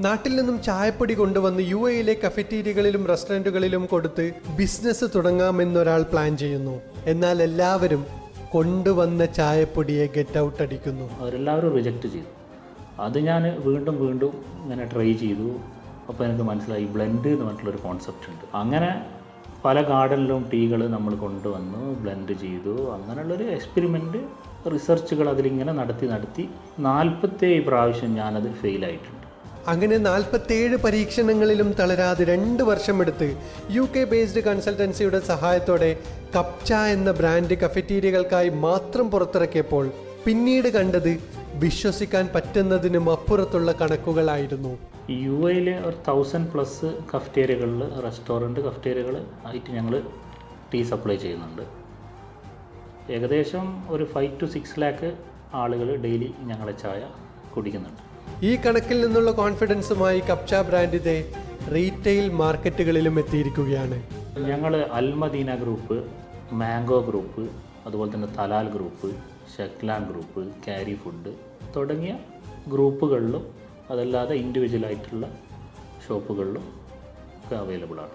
നാട്ടിൽ നിന്നും ചായപ്പൊടി കൊണ്ടുവന്ന് UAE കഫറ്റീരിയകളിലും റെസ്റ്റോറൻറ്റുകളിലും കൊടുത്ത് ബിസിനസ് തുടങ്ങാമെന്നൊരാൾ പ്ലാൻ ചെയ്യുന്നു. എന്നാൽ എല്ലാവരും കൊണ്ടുവന്ന ചായപ്പൊടിയെ ഗെറ്റ് ഔട്ട് അടിക്കുന്നു. അവരെല്ലാവരും റിജക്റ്റ് ചെയ്തു. അത് ഞാൻ വീണ്ടും ഇങ്ങനെ ട്രൈ ചെയ്തു. അപ്പോൾ എനിക്ക് മനസ്സിലായി ബ്ലെൻഡ് എന്ന് പറഞ്ഞിട്ടുള്ളൊരു കോൺസെപ്റ്റ് ഉണ്ട്. അങ്ങനെ പല ഗാർഡനിലും ടീകൾ നമ്മൾ കൊണ്ടുവന്നു ബ്ലെൻഡ് ചെയ്തു. അങ്ങനെയുള്ളൊരു എക്സ്പെരിമെൻറ്റ് റിസർച്ചുകൾ അതിലിങ്ങനെ നടത്തി 47 പ്രാവശ്യം ഞാനത് ഫെയിലായിട്ടുണ്ട്. അങ്ങനെ 47 പരീക്ഷണങ്ങളിലും തളരാതെ 2 വർഷമെടുത്ത് UK ബേസ്ഡ് കൺസൾട്ടൻസിയുടെ സഹായത്തോടെ കപ്ച എന്ന ബ്രാൻഡ് കഫറ്റീരിയകൾക്കായി മാത്രം പുറത്തിറക്കിയപ്പോൾ പിന്നീട് കണ്ടത് വിശ്വസിക്കാൻ പറ്റുന്നതിനും അപ്പുറത്തുള്ള കണക്കുകളായിരുന്നു. UAE ഒരു 1000+ കഫറ്റേരിയകളിൽ റെസ്റ്റോറൻറ്റ് കഫറ്റേരിയകൾ ആയിട്ട് ഞങ്ങൾ ടീ സപ്ലൈ ചെയ്യുന്നുണ്ട്. ഏകദേശം ഒരു 5 to 6 lakh ആളുകൾ ഡെയിലി ഞങ്ങളെ ചായ കുടിക്കുന്നുണ്ട്. ഈ കണക്കിൽ നിന്നുള്ള കോൺഫിഡൻസുമായി കപ്ച ബ്രാൻഡ് ഇതേ റീറ്റെയിൽ മാർക്കറ്റുകളിലും എത്തിയിരിക്കുകയാണ്. ഞങ്ങൾ അൽമദീന ഗ്രൂപ്പ്, മാംഗോ ഗ്രൂപ്പ്, അതുപോലെ തന്നെ തലാൽ ഗ്രൂപ്പ്, ഷെക്ലാൻ ഗ്രൂപ്പ്, ക്യാരി ഫുഡ് തുടങ്ങിയ ഗ്രൂപ്പുകളിലും അതല്ലാതെ ഇൻഡിവിജ്വലായിട്ടുള്ള ഷോപ്പുകളിലും ഒക്കെ അവൈലബിൾ ആണ്.